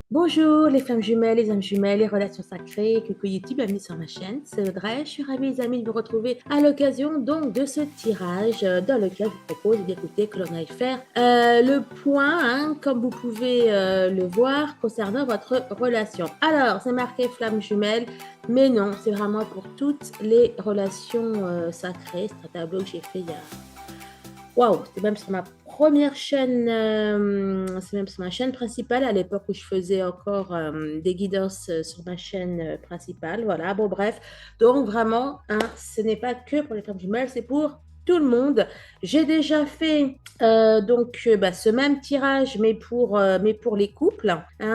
Bonjour les flammes jumelles, les âmes jumelles, les relations sacrées, coucou YouTube, bienvenue sur ma chaîne, c'est Audrey, je suis ravie les amis de vous retrouver à l'occasion donc de ce tirage dans lequel je vous propose d'écouter que l'on aille faire le point, comme vous pouvez le voir, concernant votre relation. Alors, c'est marqué flammes jumelles, mais non, c'est vraiment pour toutes les relations sacrées, c'est un tableau que j'ai fait il y a... Waouh, c'est même sur ma première chaîne, c'est même sur ma chaîne principale à l'époque où je faisais encore des guidances sur ma chaîne principale. Voilà, bon, bref. Donc, vraiment, ce n'est pas que pour les femmes jumelles, c'est pour tout le monde. J'ai déjà fait ce même tirage, mais pour les couples. Vous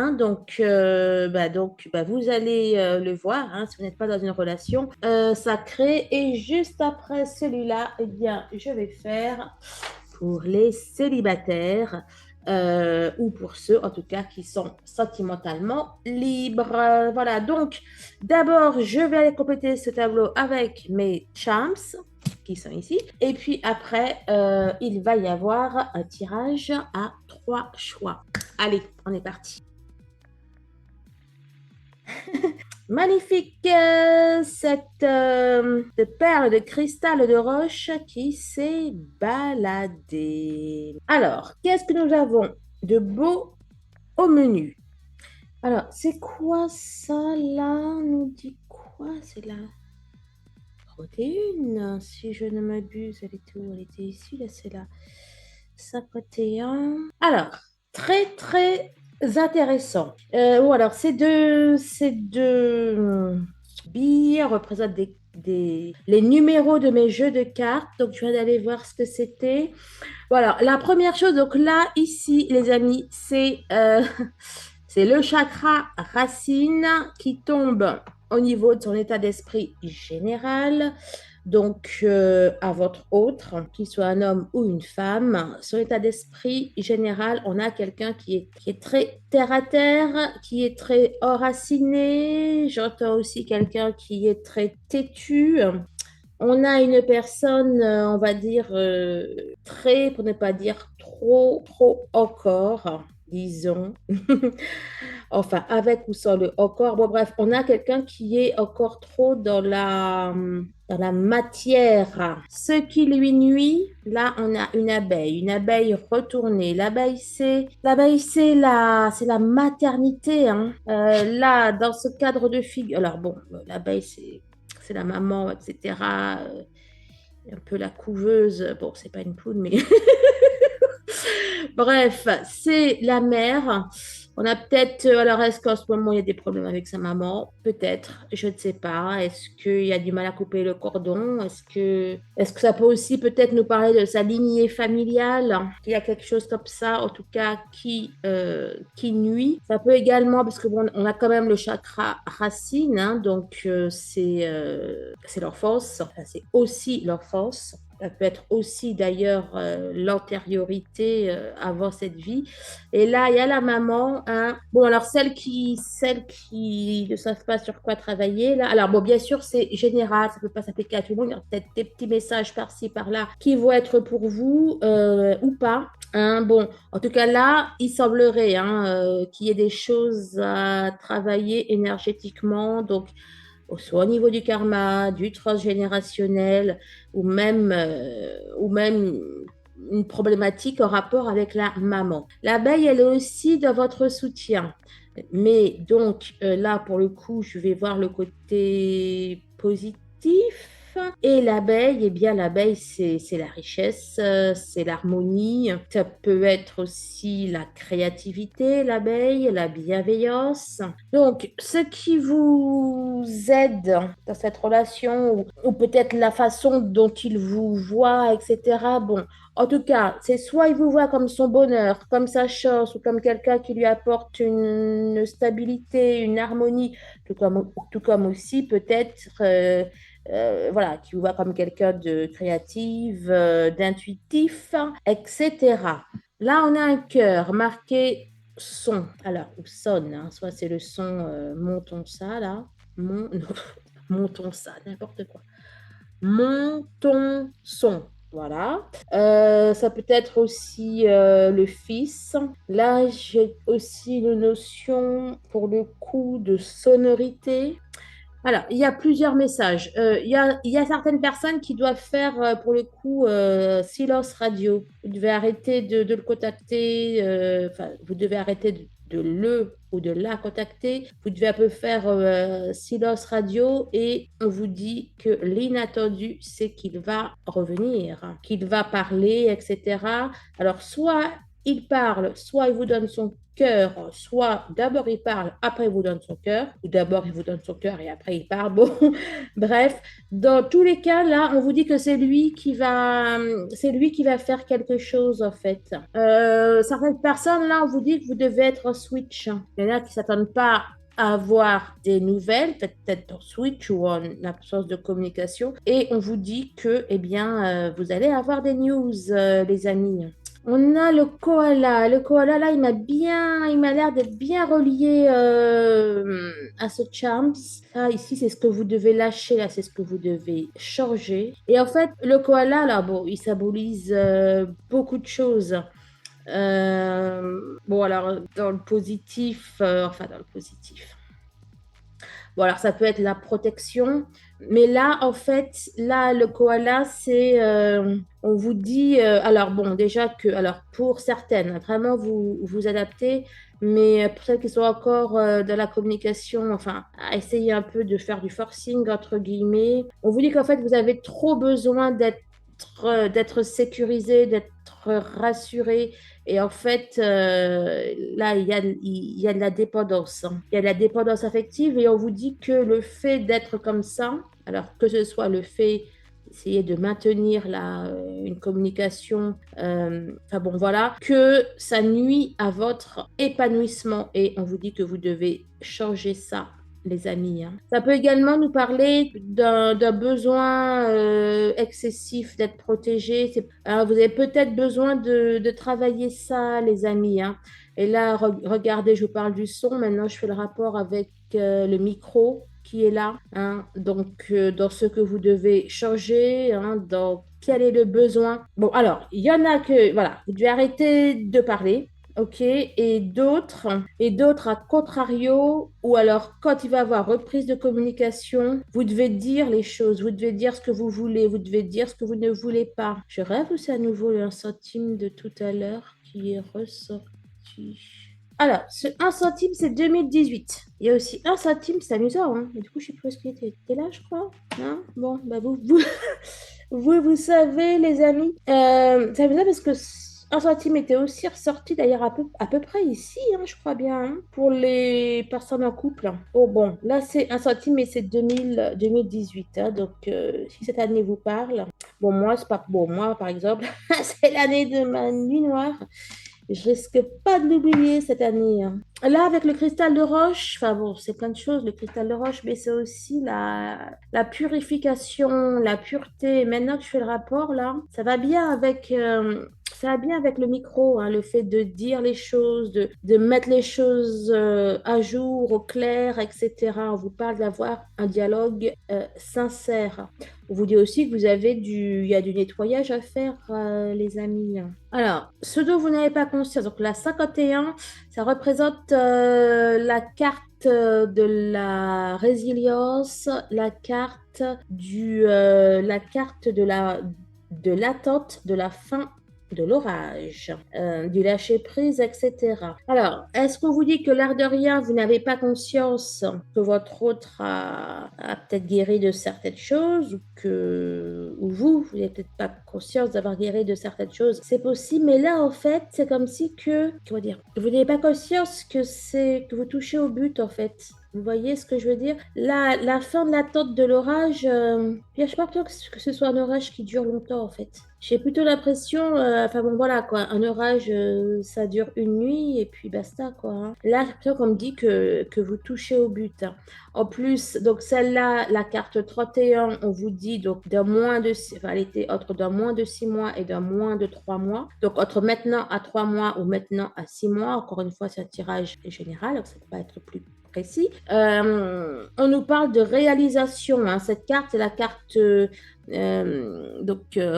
allez le voir si vous n'êtes pas dans une relation sacrée. Et juste après celui-là, eh bien, je vais faire pour les célibataires ou pour ceux en tout cas qui sont sentimentalement libres. Voilà, donc d'abord je vais aller compléter ce tableau avec mes charms qui sont ici. Et puis après, il va y avoir un tirage à 3 choix. Allez, on est parti. Magnifique, cette perle de cristal de roche qui s'est baladée. Alors, qu'est-ce que nous avons de beau au menu? Alors, c'est quoi ça là? On nous dit quoi? C'est la protéine, si je ne m'abuse. Elle était où? Elle était ici, là, c'est la 51. Alors, très, très intéressant. Alors, ces deux billes représentent les numéros de mes jeux de cartes. Donc, je viens d'aller voir ce que c'était. Voilà, la première chose, donc là, ici, les amis, c'est le chakra racine qui tombe au niveau de son état d'esprit général. Donc, à votre autre, qu'il soit un homme ou une femme, son état d'esprit général, on a quelqu'un qui est très terre à terre, qui est très enraciné. J'entends aussi quelqu'un qui est très têtu. On a une personne, on va dire, très, pour ne pas dire trop, trop encore, disons. Enfin, avec ou sans le encore. Bon, bref, on a quelqu'un qui est encore trop dans la matière. Ce qui lui nuit, là, on a une abeille retournée. C'est la maternité, hein. Là, dans ce cadre de figure, alors bon, l'abeille, c'est la maman, etc. Un peu la couveuse. Bon, c'est pas une poule, mais bref, c'est la mère. On a peut-être, alors est-ce qu'en ce moment il y a des problèmes avec sa maman? Peut-être, je ne sais pas. Est-ce qu'il y a du mal à couper le cordon? Est-ce que ça peut aussi peut-être nous parler de sa lignée familiale? Il y a quelque chose comme ça, en tout cas, qui nuit. Ça peut également, parce que bon, on a quand même le chakra racine, donc c'est l'enfance. Enfin, c'est aussi l'enfance. Ça peut être aussi d'ailleurs l'antériorité avant cette vie. Et là, il y a la maman. Bon, alors celles qui ne savent pas sur quoi travailler, là. Alors, bon, bien sûr, c'est général, ça ne peut pas s'appliquer à tout le monde. Il y a peut-être des petits messages par-ci, par-là qui vont être pour vous ou pas. Bon, en tout cas, là, il semblerait qu'il y ait des choses à travailler énergétiquement. Donc, soit au niveau du karma, du transgénérationnel, ou même une problématique en rapport avec la maman. L'abeille, elle est aussi dans votre soutien. Mais donc, là, pour le coup, je vais voir le côté positif. Et l'abeille, eh bien, l'abeille, c'est la richesse, c'est l'harmonie. Ça peut être aussi la créativité, l'abeille, la bienveillance. Donc, ce qui vous aide dans cette relation, ou peut-être la façon dont il vous voit, etc. Bon, en tout cas, c'est soit il vous voit comme son bonheur, comme sa chance, ou comme quelqu'un qui lui apporte une stabilité, une harmonie, tout comme aussi peut-être voilà, qui vous voit comme quelqu'un de créatif, d'intuitif, etc. Là, on a un cœur marqué son. Alors, ou sonne, soit c'est le son montons ça, là. Non, montons ça, n'importe quoi. Montons son. Voilà. Ça peut être aussi le fils. Là, j'ai aussi une notion pour le coup de sonorité. Alors, il y a plusieurs messages. Il y a certaines personnes qui doivent faire, pour le coup, silence radio. Vous devez arrêter de le contacter. Enfin, vous devez arrêter de le ou de la contacter. Vous devez un peu faire silence radio et on vous dit que l'inattendu, c'est qu'il va revenir, qu'il va parler, etc. Alors, soit il parle, soit il vous donne son cœur, soit d'abord il parle, après il vous donne son cœur, ou d'abord il vous donne son cœur et après il parle. Bon, bref, dans tous les cas, là, on vous dit que c'est lui qui va faire quelque chose, en fait. Certaines personnes, là, on vous dit que vous devez être en switch. Il y en a qui ne s'attendent pas à avoir des nouvelles, peut-être en switch ou en absence de communication, et on vous dit que, eh bien, vous allez avoir des news, les amis. On a le koala. Le koala, là, il m'a l'air d'être bien relié à ce charms. Ça, ici, c'est ce que vous devez lâcher, là, c'est ce que vous devez changer. Et en fait, le koala, là, bon, il symbolise beaucoup de choses. Bon, alors, dans le positif, enfin, dans le positif. Bon, alors ça peut être la protection, mais là, en fait, là, le koala, on vous dit, alors bon, déjà que, alors pour certaines, vraiment, vous vous adaptez, mais pour celles qui sont encore dans la communication, enfin, à essayer un peu de faire du forcing, entre guillemets, on vous dit qu'en fait, vous avez trop besoin d'être sécurisé, d'être rassuré. Et en fait, là, il y a de la dépendance, hein. Il y a de la dépendance affective et on vous dit que le fait d'être comme ça, alors que ce soit le fait d'essayer de maintenir une communication, enfin bon, voilà, que ça nuit à votre épanouissement et on vous dit que vous devez changer ça, les amis, hein. Ça peut également nous parler d'un besoin excessif d'être protégé. Alors, vous avez peut-être besoin de travailler ça, les amis, hein. Et là, regardez, je vous parle du son. Maintenant, je fais le rapport avec le micro qui est là, hein. Donc, dans ce que vous devez changer, hein, dans quel est le besoin. Bon, alors, il y en a que, voilà, vous devez arrêter de parler. OK, et d'autres à contrario, ou alors quand il va y avoir reprise de communication, vous devez dire les choses, vous devez dire ce que vous voulez, vous devez dire ce que vous ne voulez pas. Je rêve ou c'est à nouveau le 1 centime de tout à l'heure qui est ressorti? Alors, ce 1 centime, c'est 2018. Il y a aussi 1 centime, c'est amusant, hein. Mais du coup, je ne sais plus où est-ce qu'il était. T'es là, je crois? Hein. Bon, bah vous savez, les amis, c'est amusant parce que un centime était aussi ressorti d'ailleurs à peu près ici, hein, je crois bien, hein, pour les personnes en couple. Oh bon, là c'est 1 centime et c'est 2018, hein, donc si cette année vous parle, bon moi c'est pas bon moi par exemple, c'est l'année de ma nuit noire. Je risque pas de l'oublier cette année, hein. Là, avec le cristal de roche, enfin bon, c'est plein de choses, le cristal de roche, mais c'est aussi la purification, la pureté. Maintenant que je fais le rapport, là, ça va bien avec le micro, hein, le fait de dire les choses, de mettre les choses à jour, au clair, etc. On vous parle d'avoir un dialogue sincère. On vous dit aussi que il y a du nettoyage à faire, les amis. Alors, ce dont vous n'avez pas conscience, donc la 51, ça représente la carte de la résilience, la carte de l'attente, de la fin de l'orage, du lâcher-prise, etc. Alors, est-ce qu'on vous dit que l'air de rien, vous n'avez pas conscience que votre autre a peut-être guéri de certaines choses ou vous n'avez peut-être pas conscience d'avoir guéri de certaines choses? C'est possible, mais là, en fait, c'est comme si comment dire, vous n'avez pas conscience que vous touchez au but, en fait. Vous voyez ce que je veux dire? La fin de l'attente de l'orage, je n'ai pas peur que ce soit un orage qui dure longtemps, en fait. J'ai plutôt l'impression, enfin bon voilà quoi, un orage, ça dure une nuit et puis basta quoi, hein. Là, j'ai l'impression qu'on me dit que vous touchez au but, hein. En plus, donc celle-là, la carte 31, on vous dit donc enfin, elle était entre d'un moins de 6 mois et d'un moins de 3 mois. Donc entre maintenant à 3 mois ou maintenant à 6 mois, encore une fois, c'est un tirage général, donc ça ne peut pas être plus précis. On nous parle de réalisation, hein. Cette carte, c'est la carte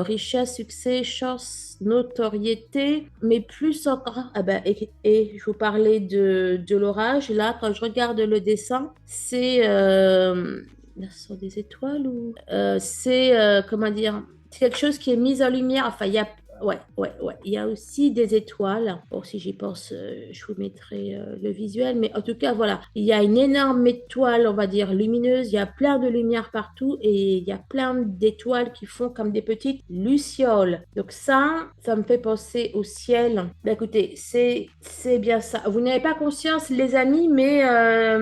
richesse, succès, chance, notoriété, mais plus encore. Ah ben, et je vous parlais de l'orage. Là, quand je regarde le dessin, c'est ce sont des étoiles ou c'est comment dire? C'est quelque chose qui est mis en lumière. Enfin, il y a ouais, ouais, ouais. Il y a aussi des étoiles. Bon, si j'y pense, je vous mettrai le visuel. Mais en tout cas, voilà. Il y a une énorme étoile, on va dire, lumineuse. Il y a plein de lumière partout et il y a plein d'étoiles qui font comme des petites lucioles. Donc ça me fait penser au ciel. Ben, écoutez, c'est bien ça. Vous n'avez pas conscience, les amis, mais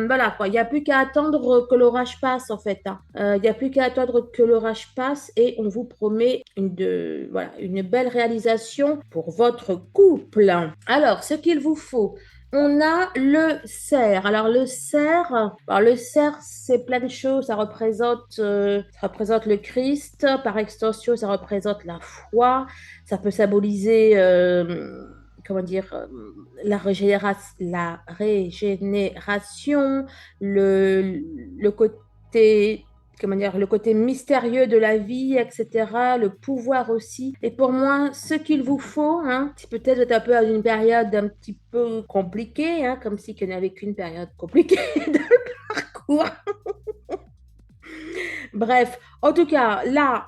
voilà quoi. Il n'y a plus qu'à attendre que l'orage passe, en fait, hein. Il n'y a plus qu'à attendre que l'orage passe et on vous promet voilà, une belle réalisation pour votre couple. Alors, ce qu'il vous faut, on a le cerf. Alors, le cerf, c'est plein de choses. Ça représente le Christ. Par extension, ça représente la foi. Ça peut symboliser, comment dire, la régénération, le côté comment dire, le côté mystérieux de la vie, etc., le pouvoir aussi. Et pour moi, ce qu'il vous faut, hein, c'est peut-être être un peu à une période un petit peu compliquée, hein, comme si qu'il n'y avait qu'une période compliquée de parcours. Bref, en tout cas, là,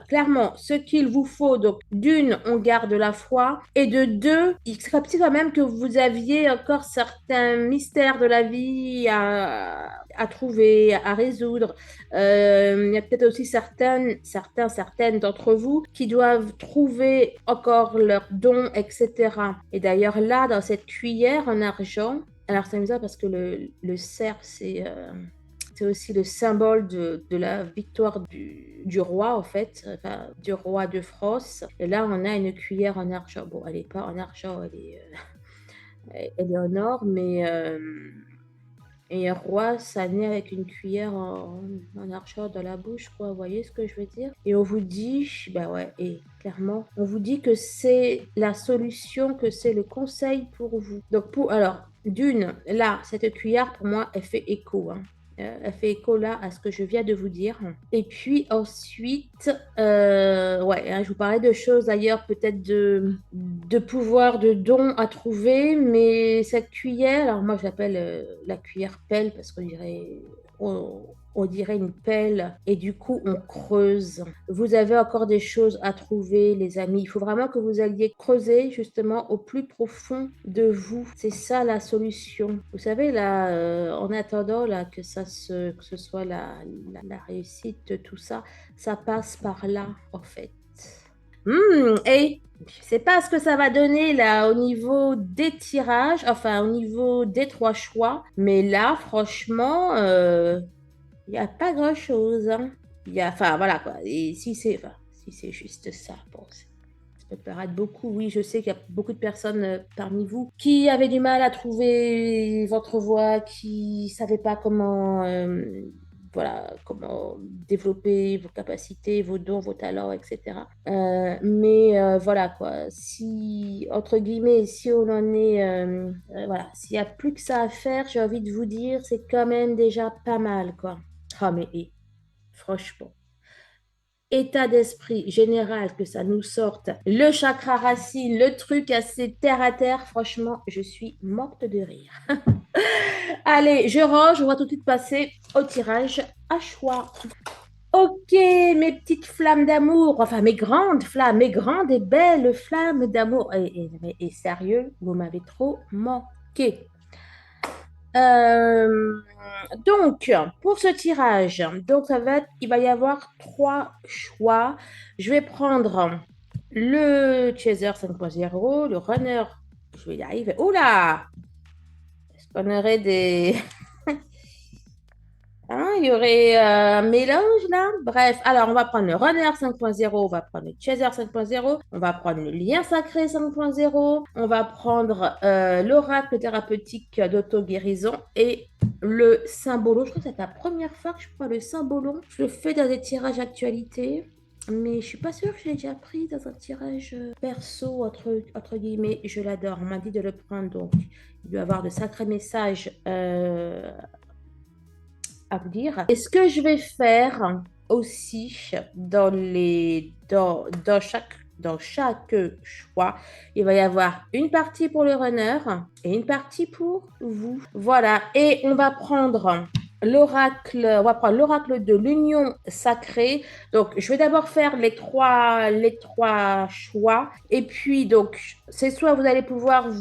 clairement, ce qu'il vous faut, donc d'une, on garde la foi, et de deux, il serait petit quand même que vous aviez encore certains mystères de la vie à trouver, à résoudre. Il y a peut-être aussi certaines d'entre vous qui doivent trouver encore leurs dons, etc. Et d'ailleurs, là, dans cette cuillère en argent, alors c'est amusant parce que le cerf, c'est aussi le symbole de la victoire du roi, en fait, enfin, du roi de France. Et là, on a une cuillère en argent. Bon, elle n'est pas en argent, elle est en or, mais et un roi, ça naît avec une cuillère en argent dans la bouche, quoi. Vous voyez ce que je veux dire? Et on vous dit, bah ouais, et clairement, on vous dit que c'est la solution, que c'est le conseil pour vous. Donc, alors, d'une, là, cette cuillère, pour moi, elle fait écho, hein. Elle fait écho là à ce que je viens de vous dire. Et puis ensuite, ouais, hein, je vous parlais de choses d'ailleurs, peut-être de pouvoir, de dons à trouver, mais cette cuillère, alors moi je l'appelle la cuillère pelle parce on dirait une pelle et du coup on creuse. Vous avez encore des choses à trouver, les amis. Il faut vraiment que vous alliez creuser justement au plus profond de vous. C'est ça la solution. Vous savez, là, en attendant là, que ce soit la réussite, tout ça, ça passe par là, en fait. Et je ne sais pas ce que ça va donner là au niveau des tirages, enfin au niveau des trois choix, mais là, franchement, il n'y a pas grand-chose, hein. Enfin, voilà quoi. Et si c'est juste ça, bon, ça peut paraître beaucoup. Oui, je sais qu'il y a beaucoup de personnes parmi vous qui avaient du mal à trouver votre voie, qui ne savaient pas comment, voilà, comment développer vos capacités, vos dons, vos talents, etc. Mais voilà quoi. Si, entre guillemets, si on en est, voilà, s'il n'y a plus que ça à faire, j'ai envie de vous dire, c'est quand même déjà pas mal, quoi. Ah, mais franchement, état d'esprit général que ça nous sorte, le chakra racine, le truc assez terre à terre, franchement, je suis morte de rire. Allez, je range, on va tout de suite passer au tirage à choix. Ok, mes petites flammes d'amour, enfin mes grandes flammes, mes grandes et belles flammes d'amour. Et sérieux, vous m'avez trop manqué. Donc, pour ce tirage, donc il va y avoir trois choix. Je vais prendre le Chaser 5.0, le Runner, je vais y arriver. Oula! Est-ce qu'on aurait des... Hein, il y aurait un mélange là. Bref, alors on va prendre le Runner 5.0, on va prendre le Chaser 5.0, on va prendre le Lien Sacré 5.0, on va prendre l'Oracle thérapeutique d'auto-guérison et le Symbolon. Je crois que c'est la première fois que je prends le Symbolon. Je le fais dans des tirages actualité. mais je suis pas sûre que je l'ai déjà pris dans un tirage perso, entre guillemets. Je l'adore. On m'a dit de le prendre, donc il doit y avoir de sacrés messages à vous dire. Et ce que je vais faire aussi dans chaque choix, il va y avoir une partie pour le runner et une partie pour vous. Voilà. Et on va prendre l'oracle de l'union sacrée. Donc, je vais d'abord faire les trois choix. Et puis, donc, c'est soit vous allez pouvoir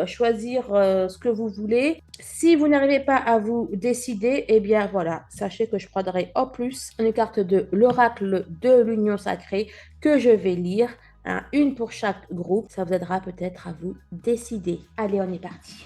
choisir ce que vous voulez. Si vous n'arrivez pas à vous décider, eh bien voilà, sachez que je prendrai en plus une carte de l'oracle de l'union sacrée que je vais lire, hein, une pour chaque groupe. Ça vous aidera peut-être à vous décider. Allez, on est parti.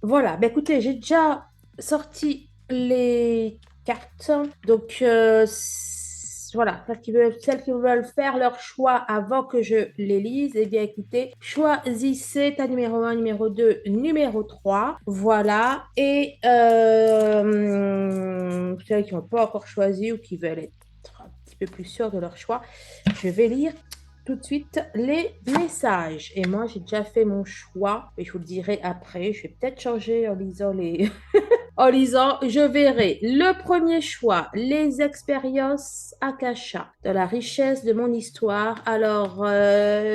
Voilà, bah écoutez, j'ai déjà sorti les cartes. Donc, voilà, celles qui veulent faire leur choix avant que je les lise, eh bien écoutez, choisissez ta numéro un, numéro 2, numéro 3. Voilà. Et celles qui n'ont pas encore choisi ou qui veulent être un petit peu plus sûres de leur choix, je vais lire tout de suite les messages. Et moi, j'ai déjà fait mon choix et je vous le dirai après. Je vais peut-être changer en lisant les... En lisant, je verrai. Le premier choix, les expériences Akasha, de la richesse de mon histoire. Alors,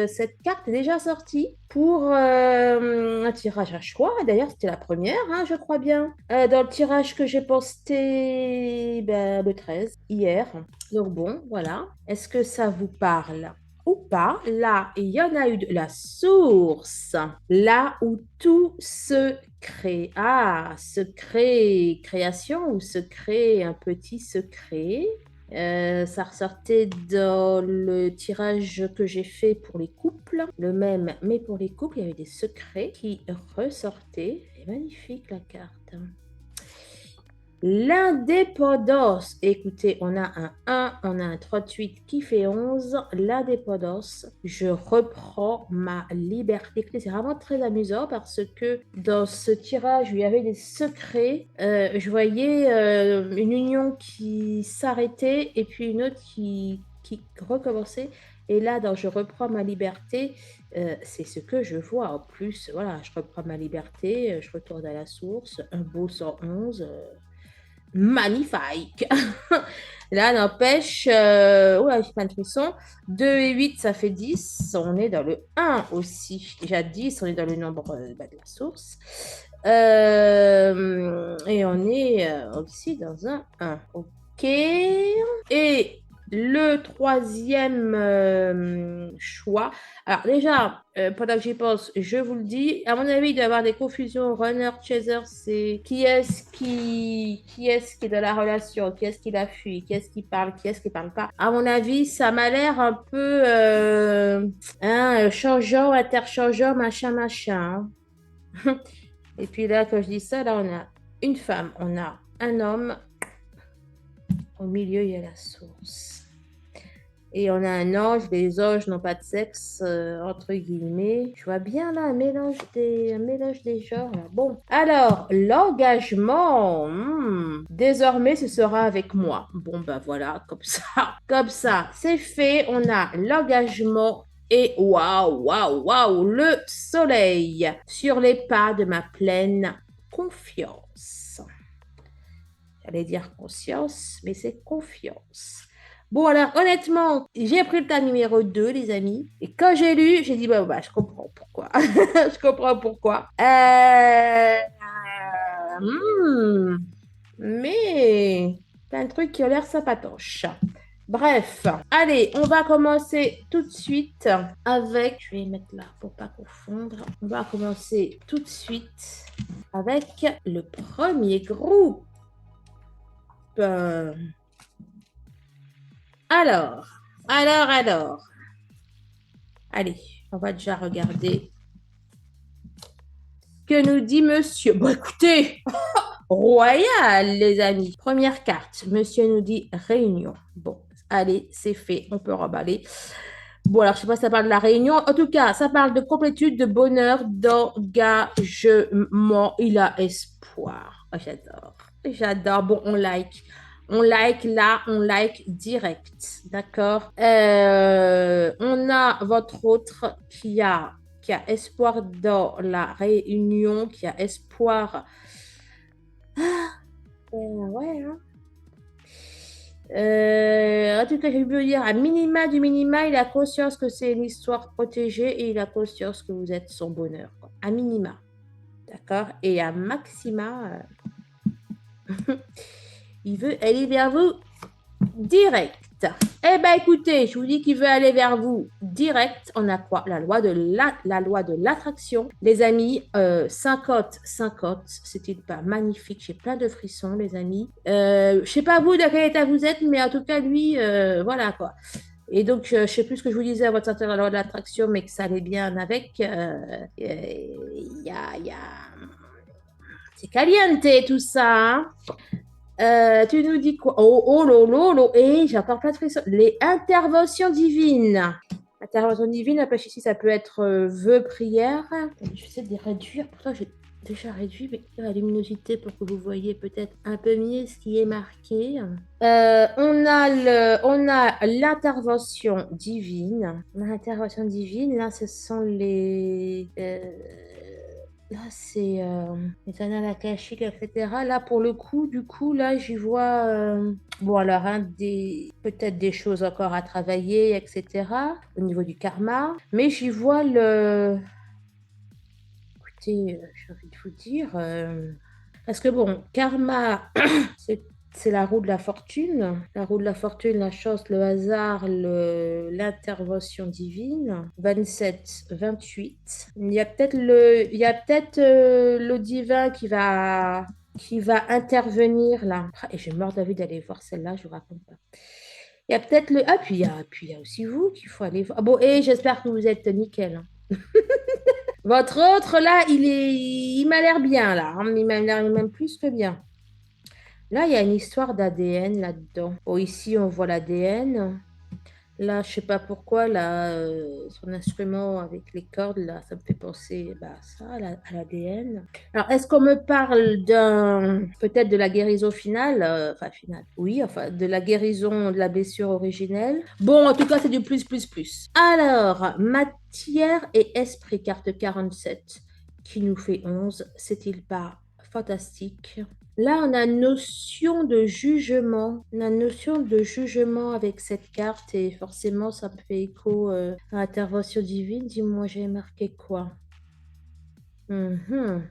cette carte est déjà sortie pour un tirage à choix. D'ailleurs, c'était la première, hein, je crois bien. Dans le tirage que j'ai posté le 13, hier. Donc bon, voilà. Est-ce que ça vous parle ou pas? Là, il y en a eu de la source. Là où tout se crée. Ah, secret, création ou secret, un petit secret. Ça ressortait dans le tirage que j'ai fait pour les couples. Le même, mais pour les couples, il y avait des secrets qui ressortaient. C'est magnifique la carte. L'indépendance. Écoutez, on a un 1, on a un 38 qui fait 11. L'indépendance. Je reprends ma liberté. C'est vraiment très amusant parce que dans ce tirage où il y avait des secrets, je voyais une union qui s'arrêtait et puis une autre qui recommençait. Et là, dans Je reprends ma liberté, c'est ce que je vois. En plus, voilà, je reprends ma liberté, je retourne à la source, un beau 111. Magnifique. Là, n'empêche, j'ai plein de frissons. 2 et 8, ça fait 10. On est dans le 1 aussi. Déjà 10, on est dans le nombre de la source. Et on est aussi dans un 1. OK. Et le troisième choix. Alors déjà, pendant que j'y pense, je vous le dis, à mon avis, il doit y avoir des confusions. Runner, chaser, c'est qui est-ce qui est dans la relation, qui est-ce qui la fuit, qui est-ce qui parle, qui est-ce qui parle pas. À mon avis, ça m'a l'air un peu changeant, interchangeant, machin, machin. Et puis là, quand je dis ça, là, on a une femme, on a un homme. Au milieu, il y a la source. Et on a un ange. Les anges n'ont pas de sexe, entre guillemets. Je vois bien là un mélange des genres. Là. Bon, alors, l'engagement. Désormais, ce sera avec moi. Bon, ben voilà, comme ça. Comme ça, c'est fait. On a l'engagement. Et waouh, waouh, waouh, le soleil sur les pas de ma pleine confiance. J'allais dire conscience, mais c'est confiance. Bon, alors, honnêtement, j'ai pris le tas numéro 2 les amis. Et quand j'ai lu, j'ai dit, bah, je comprends pourquoi. Je comprends pourquoi. Mais, plein de trucs qui ont l'air sympatoches. Bref, allez, on va commencer tout de suite avec... Je vais mettre là pour pas confondre. On va commencer tout de suite avec le premier groupe. Euh, Alors, alors. Allez, on va déjà regarder ce que nous dit monsieur. Bon, écoutez, royal, les amis. Première carte, monsieur nous dit réunion. Bon, allez, c'est fait, on peut remballer. Bon, alors, je sais pas si ça parle de la réunion. En tout cas, ça parle de complétude, de bonheur, d'engagement. Il a espoir. Oh, j'adore. J'adore. Bon, on like. On like là, on like direct. D'accord? On a votre autre qui a espoir dans la réunion, qui a espoir. Ouais, hein. En tout cas, je veux dire, à minima du minima, il a conscience que c'est une histoire protégée et il a conscience que vous êtes son bonheur, quoi. À minima. D'accord? Et à maxima, il veut aller vers vous direct. Eh bien, écoutez, je vous dis qu'il veut aller vers vous direct. On a quoi? La loi de l'attraction. Les amis, 50, 50, c'était pas magnifique. J'ai plein de frissons, les amis. Je sais pas vous de quel état vous êtes, mais en tout cas, lui, voilà quoi. Et donc, je ne sais plus ce que je vous disais à votre centre de la loi de l'attraction, mais que ça allait bien avec. C'est caliente tout ça. Hein. Tu nous dis quoi? Oh, oh, lolo, et j'ai encore plein de frissons. Les interventions divines. Intervention divine, après ici, ça peut être vœux, prière. Je vais essayer de les réduire. Pourtant, j'ai déjà réduit mais la luminosité pour que vous voyez peut-être un peu mieux ce qui est marqué. On a l'intervention divine. L'intervention divine, là, ce sont les... Là, c'est les annales akashiques, etc. Là, pour le coup, du coup, là, j'y vois, bon, alors, hein, peut-être des choses encore à travailler, etc. Au niveau du karma. Mais j'y vois écoutez, j'ai envie de vous dire, parce que bon, karma, c'est la roue de la fortune. La roue de la fortune, la chance, le hasard, l'intervention divine. 27, 28. Il y a peut-être le divin qui va intervenir là. Et j'ai mort d'envie d'aller voir celle-là, je vous raconte pas. Il y a peut-être le... Ah, puis il y a aussi vous qu'il faut aller voir. Ah, bon, et j'espère que vous êtes nickel. Hein. Votre autre, là, il m'a l'air bien, là. Hein. Il m'a l'air même plus que bien. Là, il y a une histoire d'ADN là-dedans. Oh, ici, on voit l'ADN. Là, je sais pas pourquoi, là, son instrument avec les cordes, là, ça me fait penser bah, ça, à l'ADN. Alors, est-ce qu'on me parle peut-être de la guérison finale, enfin, finale, oui, enfin, de la guérison de la blessure originelle. Bon, en tout cas, c'est du plus, plus, plus. Alors, matière et esprit, carte 47, qui nous fait 11. C'est-il pas fantastique? Là, on a notion de jugement. On a notion de jugement avec cette carte et forcément, ça me fait écho à l'intervention divine. Dis-moi, j'ai marqué quoi? Mhm.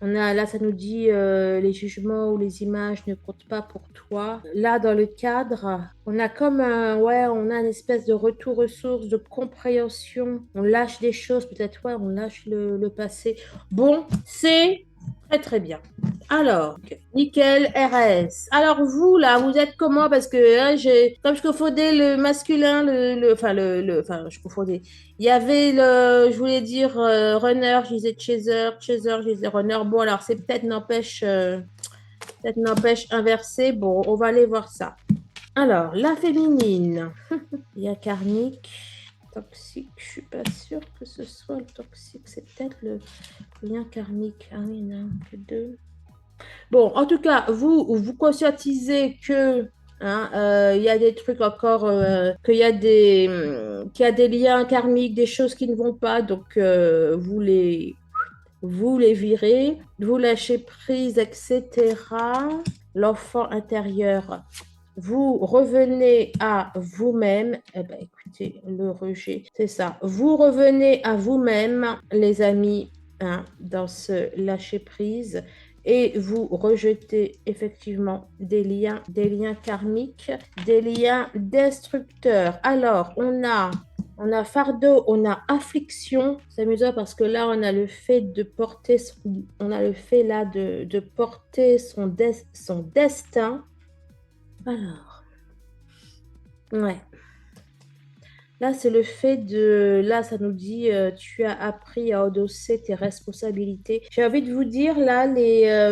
Là, ça nous dit les jugements ou les images ne comptent pas pour toi. Là, dans le cadre, on a comme on a une espèce de retour aux sources, de compréhension. On lâche des choses, peut-être, ouais, on lâche le passé. Bon, c'est très, très bien. Alors, nickel, RS. Alors, vous, là, vous êtes comment? Parce que hein, comme je confondais le masculin, enfin, je confondais. Il y avait je voulais dire runner, je disais chaser, chaser, je disais runner. Bon, alors, c'est peut-être n'empêche inversé. Bon, on va aller voir ça. Alors, la féminine. Il y a karmique, toxique. Je suis pas sûre que ce soit le toxique. C'est peut-être le lien karmique. Ah oui, non, que deux. Bon, en tout cas, vous conscientisez que il y a des trucs encore, qu'il y a des liens karmiques, des choses qui ne vont pas, donc vous les virez, vous lâchez prise, etc. L'enfant intérieur, vous revenez à vous-même. Eh ben, écoutez, le rejet, c'est ça. Vous revenez à vous-même, les amis, hein, dans ce lâcher-prise et vous rejetez effectivement des liens karmiques, des liens destructeurs. Alors, on a fardeau, on a affliction. C'est amusant parce que là, on a le fait de porter, on a le fait là de porter son destin. Alors, ouais. Là, c'est le fait de... Là, ça nous dit, tu as appris à endosser tes responsabilités. J'ai envie de vous dire, là,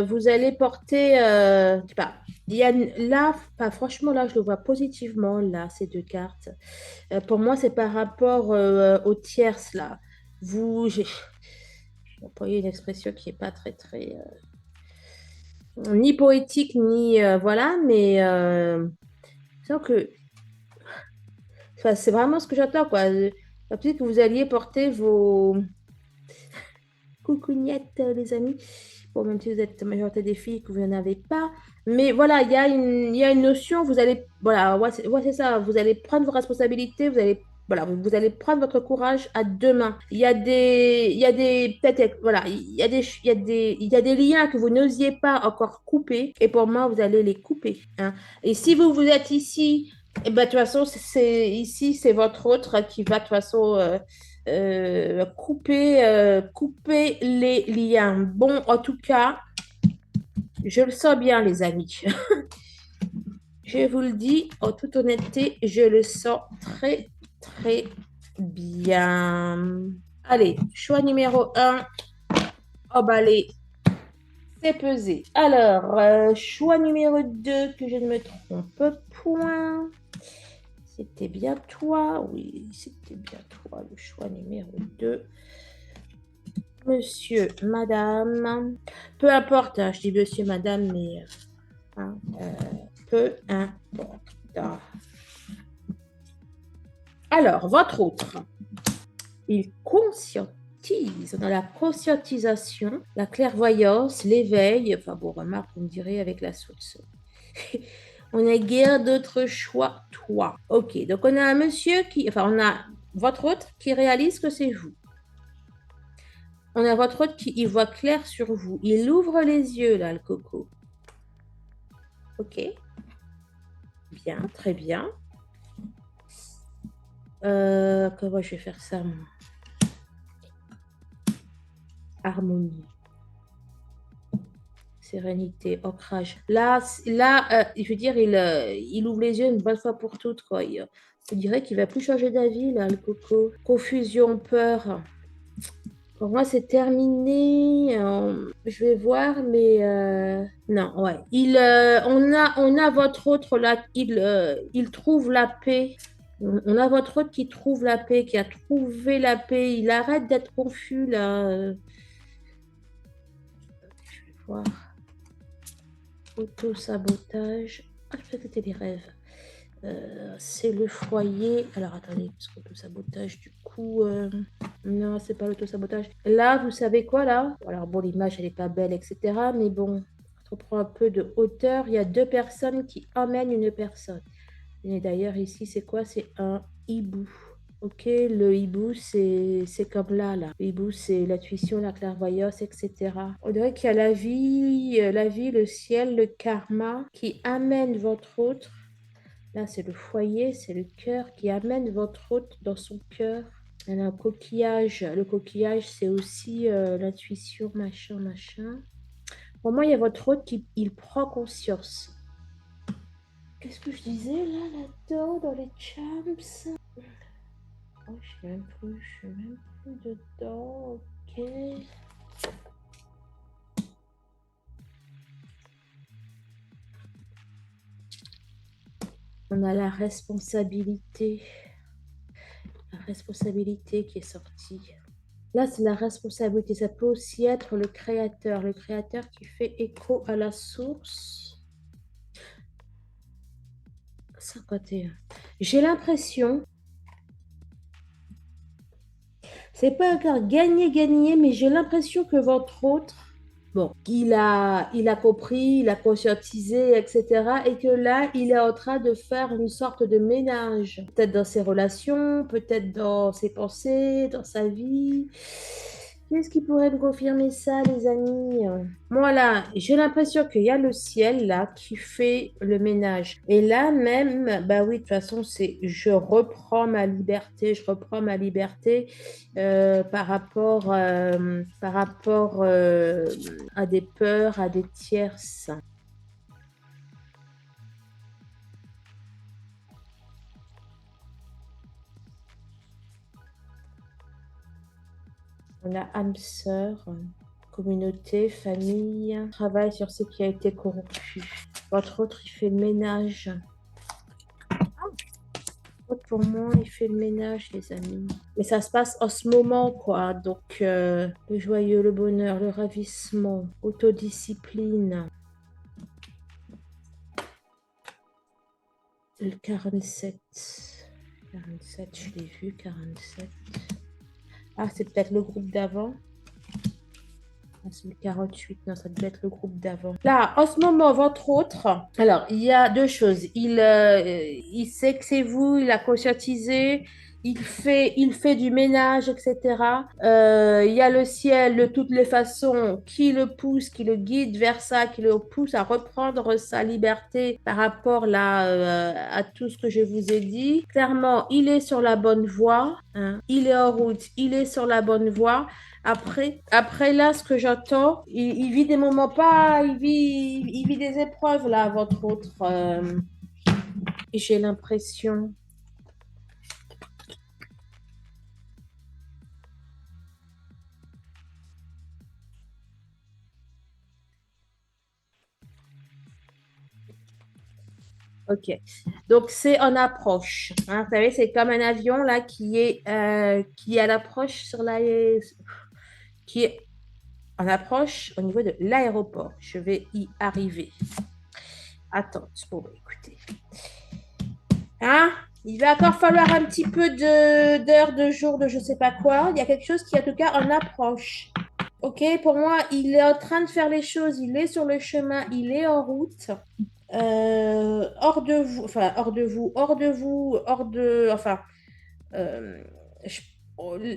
vous allez porter... je sais pas, il y a, là, pas, franchement, là, je le vois positivement, là, ces deux cartes. Pour moi, c'est par rapport aux tierces, là. J'ai employé une expression qui n'est pas très, très... ni poétique, ni... voilà, mais... sens que enfin, c'est vraiment ce que j'attends, quoi. Peut-être que vous alliez porter vos coucougnettes, les amis. Bon, même si vous êtes la majorité des filles, que vous n'en avez pas. Mais voilà, il y a une notion, vous allez, voilà, ouais, c'est ça, vous allez prendre vos responsabilités, vous allez, voilà, vous allez prendre votre courage à deux mains. Il y a des, peut-être, voilà, il y a des liens que vous n'osiez pas encore couper, et pour moi, vous allez les couper, hein. Et si vous êtes ici, eh ben, de toute façon, ici, c'est votre autre qui va, de toute façon, couper les liens. Bon, en tout cas, je le sens bien, les amis. Je vous le dis, en toute honnêteté, je le sens très, très bien. Allez, choix numéro un, emballé, c'est pesé. Alors, choix numéro 2, que je ne me trompe point. C'était bien toi, oui, c'était bien toi, le choix numéro 2. Monsieur, madame, peu importe, hein, je dis monsieur, madame, mais hein, peu importe. Alors, votre autre, il conscientise dans la conscientisation, la clairvoyance, l'éveil. Enfin bon, remarque, vous me direz avec la source. On n'a guère d'autre choix, toi. Ok, donc on a un monsieur qui, enfin on a votre autre qui réalise que c'est vous. On a votre autre qui y voit clair sur vous. Il ouvre les yeux, là, le coco. Ok, bien, très bien. Comment je vais faire ça, moi? Harmonie, sérénité, ancrage. Là, je veux dire, il ouvre les yeux une bonne fois pour toutes, quoi. On dirait qu'il va plus changer d'avis, là, le coco. Confusion, peur. Pour moi, c'est terminé. Je vais voir, mais non, ouais. On a votre autre là. Il trouve la paix. On a votre autre qui trouve la paix, qui a trouvé la paix. Il arrête d'être confus là. Je vais voir. Auto-sabotage. Ah, je pensais que c'était des rêves. C'est le foyer. Alors attendez, parce que l'auto-sabotage, du coup, non, c'est pas l'auto-sabotage. Là, vous savez quoi là? Alors bon, l'image, elle n'est pas belle, etc. Mais bon, on prend un peu de hauteur. Il y a deux personnes qui emmènent une personne. Et d'ailleurs, ici, c'est quoi? C'est un hibou. Ok, le hibou, c'est comme là. Le hibou, c'est l'intuition, la clairvoyance, etc. On dirait qu'il y a la vie, le ciel, le karma qui amène votre autre. Là, c'est le foyer, c'est le cœur qui amène votre hôte dans son cœur. Elle a un coquillage. Le coquillage, c'est aussi l'intuition, machin, machin. Pour moi, il y a votre hôte qui il prend conscience. Qu'est-ce que je disais là-dedans, dans les champs? Oh, je sais même plus dedans. Ok. On a la responsabilité. La responsabilité qui est sortie. Là, c'est la responsabilité. Ça peut aussi être le créateur qui fait écho à la source. 51. J'ai l'impression, c'est pas encore gagné, mais j'ai l'impression que votre autre bon, il a compris, il a conscientisé, etc. Et que là, il est en train de faire une sorte de ménage, peut-être dans ses relations, peut-être dans ses pensées, dans sa vie. Qu'est-ce qui pourrait me confirmer ça, les amis? Moi, là, j'ai l'impression qu'il y a le ciel, là, qui fait le ménage. Et là, même, bah oui, de toute façon, c'est je reprends ma liberté, je reprends ma liberté par rapport à des peurs, à des tierces. On a âme sœur, communauté, famille, travail sur ce qui a été corrompu. Votre autre, il fait le ménage. Pour moi, il fait le ménage, les amis. Mais ça se passe en ce moment, quoi. Donc, le joyeux, le bonheur, le ravissement, autodiscipline. Le 47. 47, je l'ai vu, 47. Ah, c'est peut-être le groupe d'avant. Ah, c'est le 48. Non, ça devait être le groupe d'avant. Là, en ce moment, votre autre. Alors, il y a deux choses. Il sait que c'est vous, il a conscientisé. Il fait du ménage, etc. Il y a le ciel de toutes les façons qui le pousse, qui le guide vers ça, qui le pousse à reprendre sa liberté par rapport là, à tout ce que je vous ai dit. Clairement, il est sur la bonne voie, hein. Il est en route, il est sur la bonne voie. Après là, ce que j'entends, il vit des moments pas, il vit des épreuves là, votre autre. J'ai l'impression. Ok. Donc, c'est en approche, hein. Vous savez, c'est comme un avion là qui est à l'approche qui est en approche au niveau de l'aéroport. Je vais y arriver. Attends, bon, bah, écoutez. Hein? Il va encore falloir un petit peu d'heures, de jours, de je sais pas quoi. Il y a quelque chose qui, en tout cas, en approche. Ok, pour moi, il est en train de faire les choses. Il est sur le chemin. Il est en route. Hors de vous, enfin, hors de vous, hors de vous, enfin, euh, je-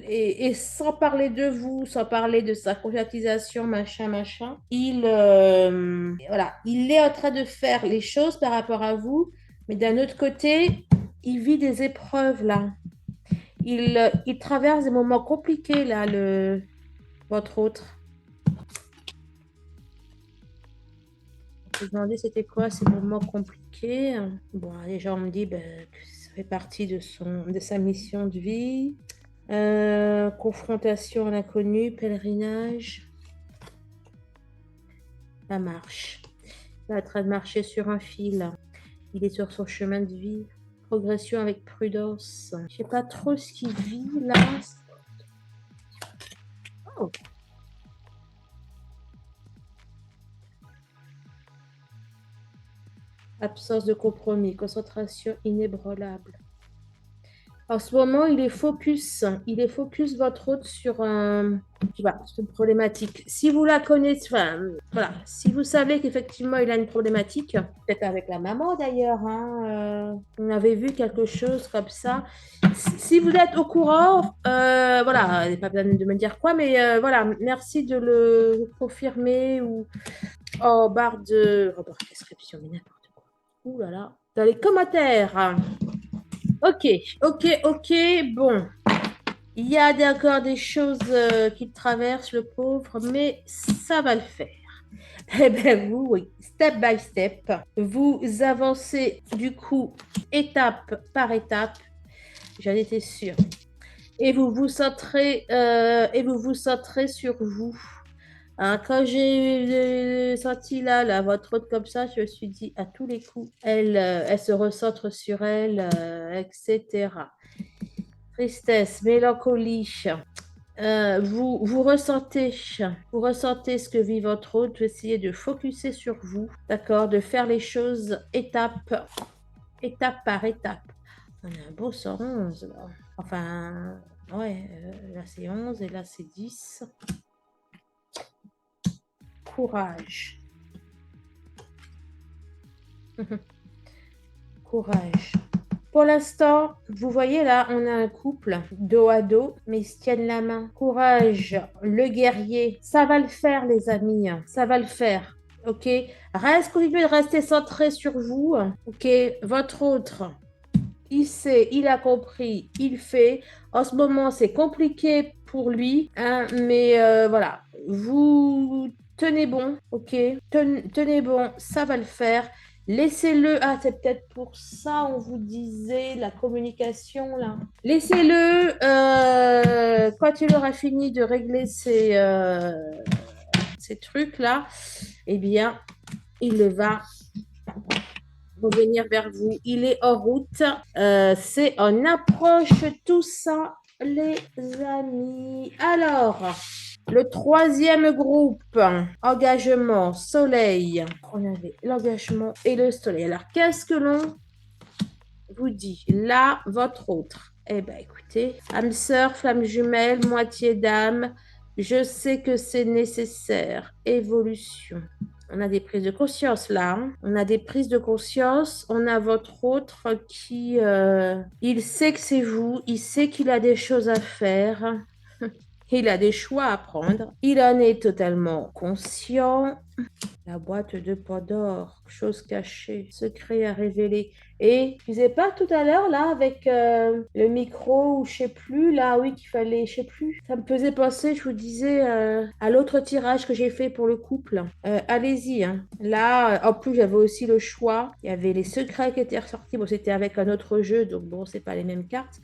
et sans parler de vous, sans parler de sa concrétisation, machin, machin, voilà, il est en train de faire les choses par rapport à vous, mais d'un autre côté, il vit des épreuves là. Il traverse des moments compliqués là, votre autre. Je me demandais c'était quoi ces moments compliqués. Bon, les gens me disent ben, que ça fait partie de sa mission de vie. Confrontation à l'inconnu, pèlerinage, la marche. Il est en train de marcher sur un fil. Il est sur son chemin de vie. Progression avec prudence. Je sais pas trop ce qu'il vit là. Oh. Absence de compromis, concentration inébranlable. En ce moment, il est focus votre hôte sur je sais pas, sur une problématique. Si vous la connaissez, enfin, voilà, si vous savez qu'effectivement il a une problématique, peut-être avec la maman d'ailleurs, hein, on avait vu quelque chose comme ça. Si vous êtes au courant, voilà, il n'est pas besoin de me dire quoi, mais voilà, merci de le confirmer ou en barre de description, mais n'importe quoi. Ouh là là, dans les commentaires. Ok, ok, ok, bon. Il y a encore des choses qui traversent le pauvre, mais ça va le faire. Eh bien, vous, oui, step by step, vous avancez du coup étape par étape, j'en étais sûre. Et vous vous centrez sur vous. Hein, quand j'ai senti là, votre autre comme ça, je me suis dit à tous les coups, elle se recentre sur elle, etc. Tristesse, mélancolie. Vous ressentez ce que vit votre hôte, vous essayez de focuser sur vous, d'accord, de faire les choses étape par étape. On a un beau 111 là. Enfin, ouais, là c'est 11 et là c'est 10. courage. Courage. Pour l'instant, vous voyez là, on a un couple dos à dos, mais ils se tiennent la main. Courage, le guerrier. Ça va le faire, les amis. Ça va le faire. Ok? Continuez de rester centré sur vous. Ok? Votre autre, il sait, il a compris, il fait. En ce moment, c'est compliqué pour lui, hein, mais voilà. Vous tenez bon, ok? Tenez bon, ça va le faire. Laissez-le. Ah, c'est peut-être pour ça on vous disait la communication là. Laissez-le quand il aura fini de régler ces trucs là. Eh bien, il va revenir vers vous. Il est en route. C'est en approche tout ça, les amis. Alors, le troisième groupe, engagement, soleil. On avait l'engagement et le soleil. Alors, qu'est-ce que l'on vous dit? Là, votre autre. Eh bien, écoutez, âme sœur, flamme jumelle, moitié d'âme. Je sais que c'est nécessaire. Évolution. On a des prises de conscience là. Hein. On a des prises de conscience. On a votre autre qui, il sait que c'est vous. Il sait qu'il a des choses à faire. Il a des choix à prendre. Il en est totalement conscient. La boîte de Pandore, chose cachée, secret à révéler. Et je disais pas tout à l'heure là avec le micro ou je sais plus là, oui qu'il fallait, je sais plus. Ça me faisait penser, je vous disais à l'autre tirage que j'ai fait pour le couple. Allez-y. Hein. Là, en plus j'avais aussi le choix. Il y avait les secrets qui étaient ressortis. Bon, c'était avec un autre jeu, donc bon, c'est pas les mêmes cartes.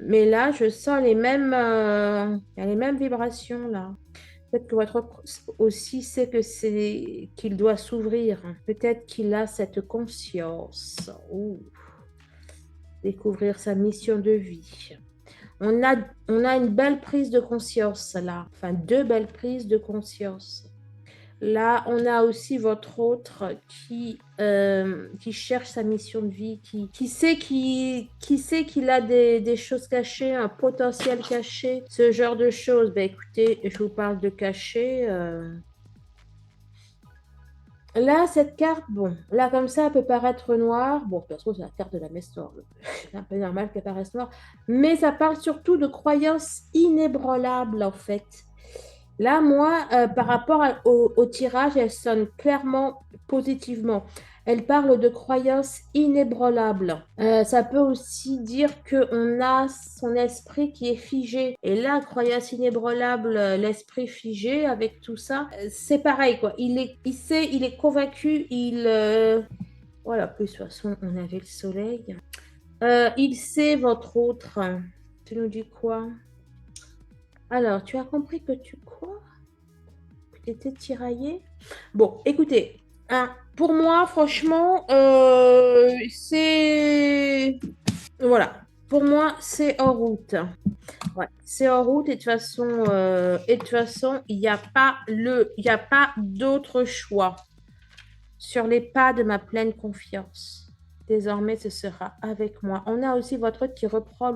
Mais là, je sens les mêmes, il y a les mêmes vibrations là. Peut-être que votre autre aussi sait que c'est qu'il doit s'ouvrir. Peut-être qu'il a cette conscience. Ouh. Découvrir sa mission de vie. On a une belle prise de conscience là. Enfin, deux belles prises de conscience. Là, on a aussi votre autre qui cherche sa mission de vie, qui sait qu'il a des choses cachées, un potentiel caché, ce genre de choses. Ben, écoutez, je vous parle de caché. Là, cette carte, bon, là, comme ça, elle peut paraître noire. Bon, perso, c'est la carte de la messe noire. C'est un peu normal qu'elle paraisse noire. Mais ça parle surtout de croyances inébranlables, en fait. Là, moi, par rapport au tirage, elle sonne clairement positivement. Elle parle de croyances inébranlables. Ça peut aussi dire qu'on a son esprit qui est figé. Et là, croyance inébranlable, l'esprit figé avec tout ça, c'est pareil, quoi. Il sait, il est convaincu, voilà, plus de toute façon, on avait le soleil. Il sait, votre autre. Tu nous dis quoi? Alors, tu as compris que tu quoi? Que tu étais tiraillé? Bon, écoutez, hein, pour moi, franchement, c'est... Voilà. Pour moi, c'est en route. Ouais, c'est en route et de toute façon, il n'y a pas d'autre choix sur les pas de ma pleine confiance. Désormais, ce sera avec moi. On a aussi votre autre qui reprend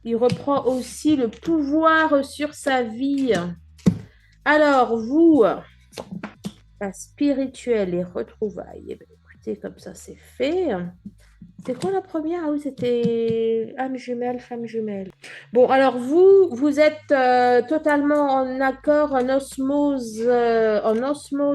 il reprend aussi le pouvoir sur sa vie. Alors, vous, la spirituelle et retrouvailles. Eh bien, écoutez, comme ça, c'est fait. C'est quoi la première? Ah oui, c'était âme jumelle, femme jumelle. Bon, alors vous êtes totalement en accord, en osmose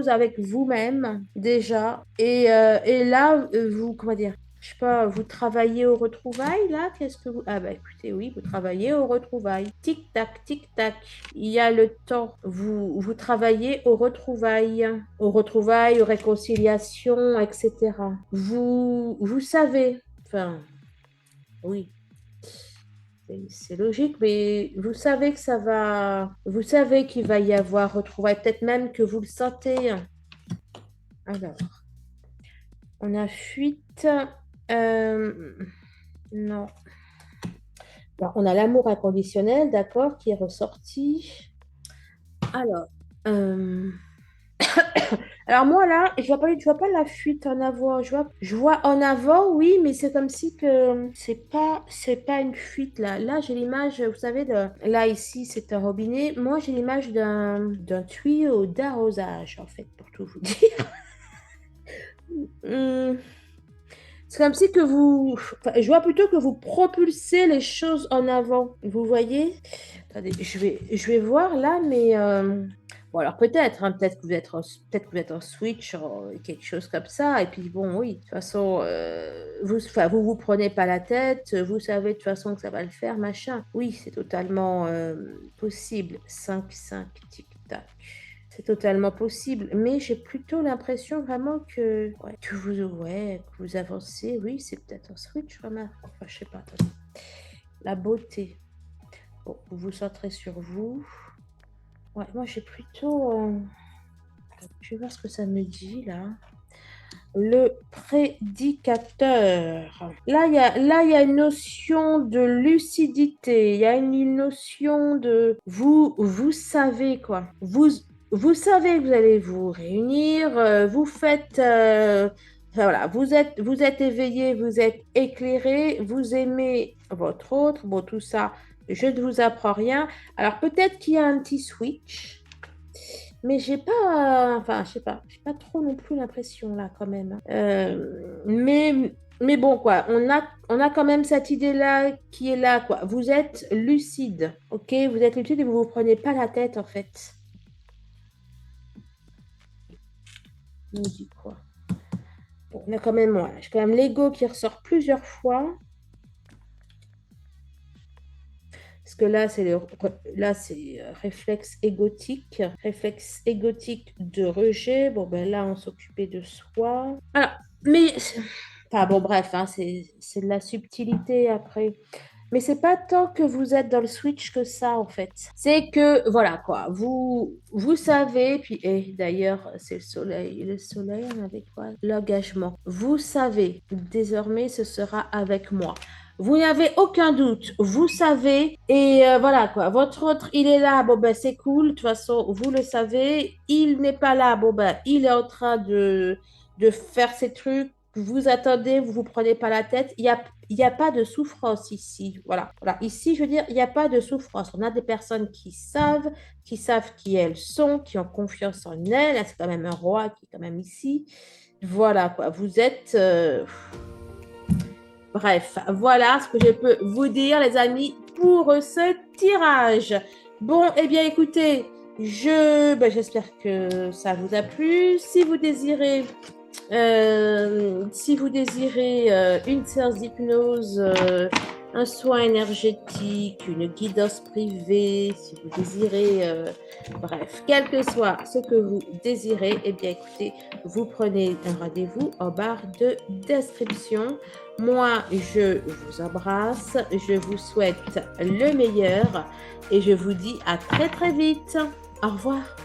avec vous-même déjà. Et là, vous, comment dire, je sais pas, vous travaillez aux retrouvailles là? Qu'est-ce que vous... Ah bah écoutez, oui, vous travaillez aux retrouvailles. Tic-tac, tic-tac. Il y a le temps. Vous travaillez aux retrouvailles, aux réconciliations, etc. Vous savez, enfin, oui, c'est logique, mais vous savez que ça va, vous savez qu'il va y avoir retrouvailles, peut-être même que vous le sentez. Alors, on a fuite, non. Alors, on a l'amour inconditionnel, d'accord, qui est ressorti. Alors, Alors moi là, je vois pas la fuite en avant. Je vois en avant, oui, mais c'est comme si que c'est pas une fuite là. Là, j'ai l'image, vous savez, là ici, c'est un robinet. Moi, j'ai l'image d'un tuyau d'arrosage, en fait, pour tout vous dire. Hum, C'est comme si que enfin, je vois plutôt que vous propulsez les choses en avant. Vous voyez? Attendez, je vais voir là, mais bon, alors peut-être, hein, peut-être que vous êtes en switch, quelque chose comme ça. Et puis bon, oui, de toute façon, enfin, vous prenez pas la tête, vous savez de toute façon que ça va le faire, machin. Oui, c'est totalement possible. 5 tic-tac. C'est totalement possible, mais j'ai plutôt l'impression vraiment que vous avancez. Oui, c'est peut-être un switch, remarque. Enfin, je sais pas. Attendez. La beauté. Bon, vous vous centrez sur vous. Ouais, moi j'ai plutôt. Je vais voir ce que ça me dit là. Le prédicateur. Là, il y a une notion de lucidité. Il y a une notion de vous savez quoi. Vous savez que vous allez vous réunir. Vous faites. Enfin, voilà, vous êtes éveillé, vous êtes éclairé, vous aimez votre autre. Bon, tout ça, je ne vous apprends rien. Alors peut-être qu'il y a un petit switch. Mais j'ai pas, enfin, je sais pas, j'ai pas trop non plus l'impression là quand même, hein. Mais bon quoi, on a quand même cette idée-là qui est là quoi. Vous êtes lucide, ok? Vous êtes lucide et vous vous prenez pas la tête en fait. On dit quoi? Bon, on a quand même, ouais, j'ai quand même l'ego qui ressort plusieurs fois. Parce que là, c'est réflexe égotique de rejet. Bon, ben là, on s'occupait de soi. Alors, mais, enfin bon, bref, hein, c'est de la subtilité après. Mais c'est pas tant que vous êtes dans le switch que ça, en fait. C'est que, voilà, quoi, vous savez, puis, et d'ailleurs, c'est le soleil. Le soleil, on avait quoi? L'engagement. Vous savez, désormais, ce sera avec moi. Vous n'avez aucun doute, vous savez, et voilà quoi, votre autre, il est là, bon ben c'est cool, de toute façon, vous le savez, il n'est pas là, bon ben il est en train de faire ses trucs, vous attendez, vous vous prenez pas la tête, il y a pas de souffrance ici, voilà, voilà, ici je veux dire, il n'y a pas de souffrance, on a des personnes qui savent qui elles sont, qui ont confiance en elles, c'est quand même un roi qui est quand même ici, voilà quoi, vous êtes... Bref, voilà ce que je peux vous dire, les amis, pour ce tirage. Bon, eh bien, écoutez, j'espère que ça vous a plu. Si vous désirez une séance d'hypnose, un soin énergétique, une guidance privée, si vous désirez, bref, quel que soit ce que vous désirez, eh bien, écoutez, vous prenez un rendez-vous en barre de description. Moi, je vous embrasse, je vous souhaite le meilleur et je vous dis à très très vite. Au revoir.